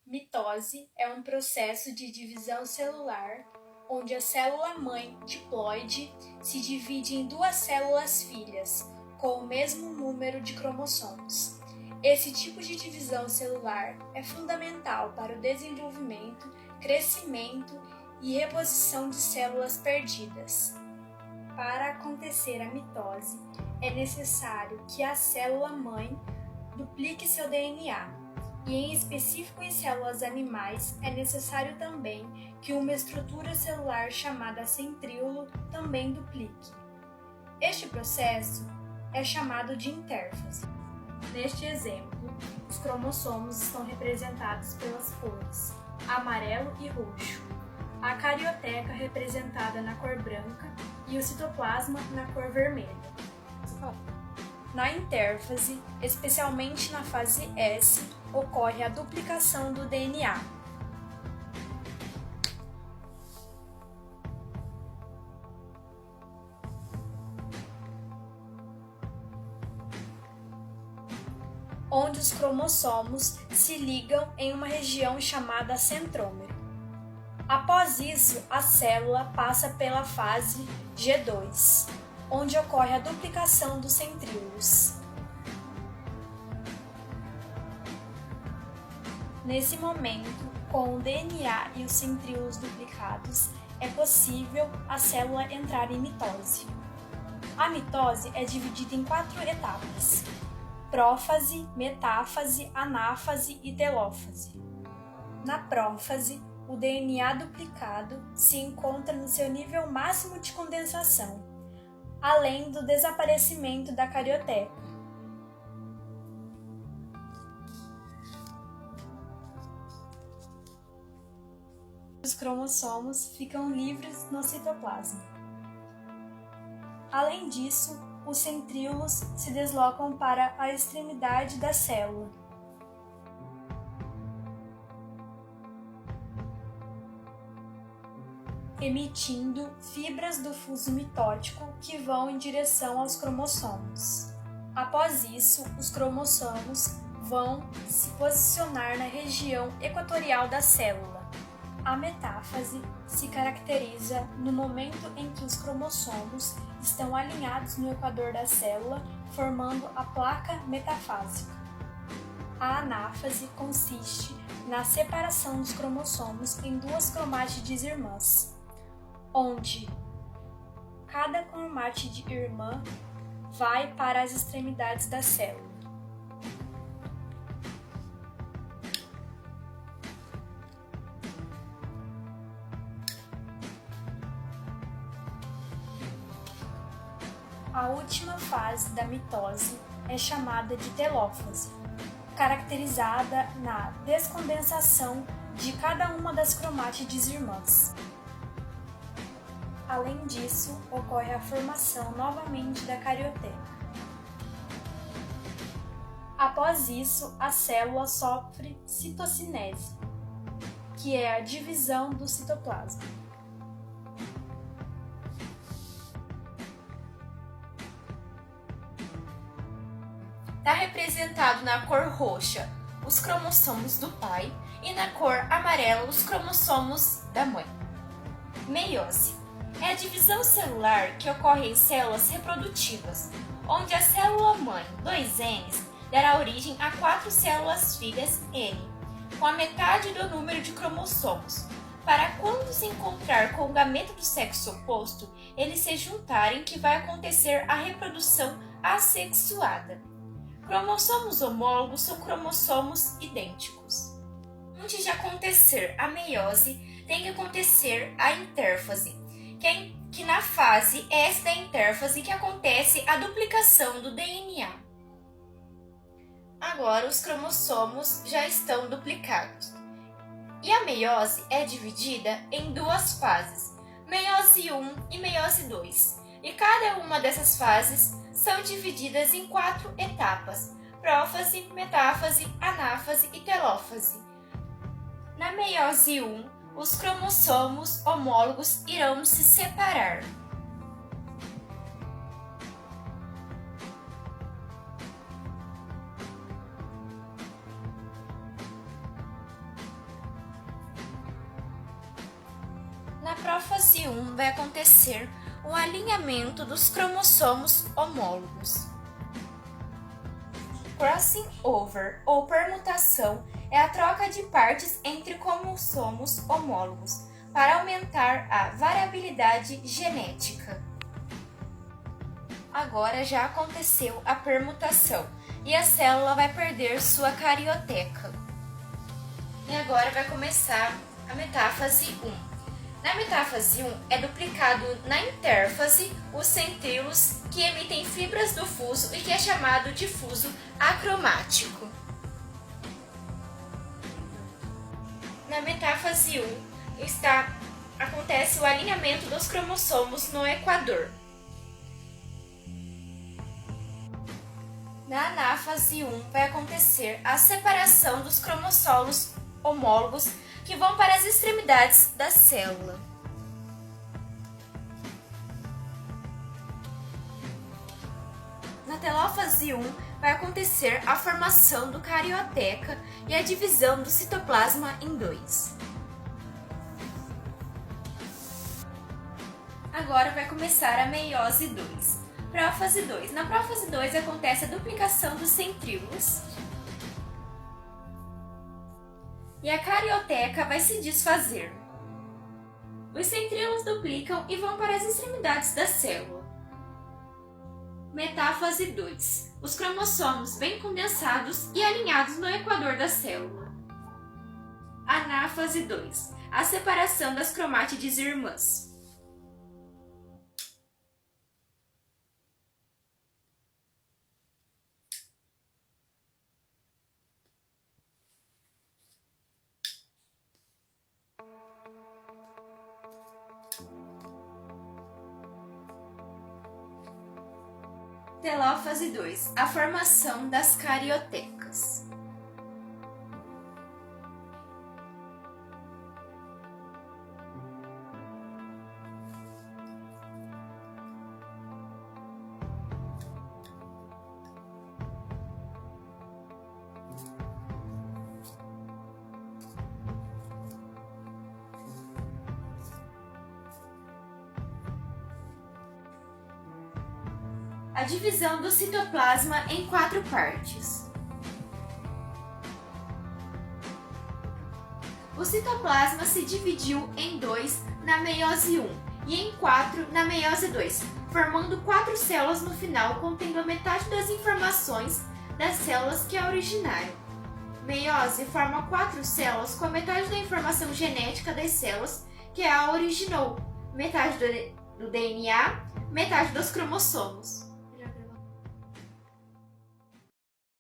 Mitose é um processo de divisão celular onde a célula-mãe diploide se divide em duas células filhas com o mesmo número de cromossomos. Esse tipo de divisão celular é fundamental para o desenvolvimento, crescimento e reposição de células perdidas. Para acontecer a mitose, é necessário que a célula-mãe duplique seu DNA. E em específico em células animais, é necessário também que uma estrutura celular chamada centríolo também duplique. Este processo é chamado de intérfase. Neste exemplo, os cromossomos estão representados pelas cores amarelo e roxo, a carioteca representada na cor branca e o citoplasma na cor vermelha. Na intérfase, especialmente na fase S, ocorre a duplicação do DNA. Onde os cromossomos se ligam em uma região chamada centrômero. Após isso, a célula passa pela fase G2, onde ocorre a duplicação dos centríolos. Nesse momento, com o DNA e os centríolos duplicados, é possível a célula entrar em mitose. A mitose é dividida em 4 etapas: prófase, metáfase, anáfase e telófase. Na prófase, o DNA duplicado se encontra no seu nível máximo de condensação, além do desaparecimento da carioteca. Os cromossomos ficam livres no citoplasma. Além disso, os centríolos se deslocam para a extremidade da célula. Emitindo fibras do fuso mitótico que vão em direção aos cromossomos. Após isso, os cromossomos vão se posicionar na região equatorial da célula. A metáfase se caracteriza no momento em que os cromossomos estão alinhados no equador da célula, formando a placa metafásica. A anáfase consiste na separação dos cromossomos em duas cromátides irmãs, onde cada cromátide irmã vai para as extremidades da célula. A última fase da mitose é chamada de telófase, caracterizada na descondensação de cada uma das cromátides irmãs. Além disso, ocorre a formação novamente da carioteca. Após isso, a célula sofre citocinese, que é a divisão do citoplasma. Está representado na cor roxa os cromossomos do pai e na cor amarela os cromossomos da mãe. Meiose é a divisão celular que ocorre em células reprodutivas, onde a célula-mãe, 2N, dará origem a 4 células filhas N, com a metade do número de cromossomos, para quando se encontrar com o gameta do sexo oposto, eles se juntarem que vai acontecer a reprodução assexuada. Cromossomos homólogos são cromossomos idênticos. Antes de acontecer a meiose, tem que acontecer a intérfase, que na fase S da intérfase que acontece a duplicação do DNA. Agora os cromossomos já estão duplicados. E a meiose é dividida em 2 fases, meiose 1 e meiose 2. E cada uma dessas fases são divididas em 4 etapas: prófase, metáfase, anáfase e telófase. Na meiose 1, os cromossomos homólogos irão se separar. prófase 1 vai acontecer o alinhamento dos cromossomos homólogos. Crossing over ou permutação é a troca de partes entre cromossomos homólogos para aumentar a variabilidade genética. Agora já aconteceu a permutação e a célula vai perder sua carioteca. E agora vai começar a metáfase 1. Na metáfase 1 é duplicado na intérfase os centríolos que emitem fibras do fuso e que é chamado de fuso acromático. Na metáfase 1 acontece o alinhamento dos cromossomos no equador. Na anáfase 1 vai acontecer a separação dos cromossomos homólogos que vão para as extremidades da célula. Na telófase 1 vai acontecer a formação do carioteca e a divisão do citoplasma em dois. Agora vai começar a meiose 2. Prófase 2. Na prófase 2 acontece a duplicação dos centríolos e a carioteca vai se desfazer. Os centríolos duplicam e vão para as extremidades da célula. Metáfase 2. Os cromossomos bem condensados e alinhados no equador da célula. Anáfase 2. A separação das cromátides irmãs. Telófase 2. A formação das cariotecas. A divisão do citoplasma em 4 partes. O citoplasma se dividiu em 2 na meiose 1 e em 4 na meiose 2, formando 4 células no final, contendo a metade das informações das células que a originaram. Meiose forma 4 células com a metade da informação genética das células que a originou, metade do DNA, metade dos cromossomos.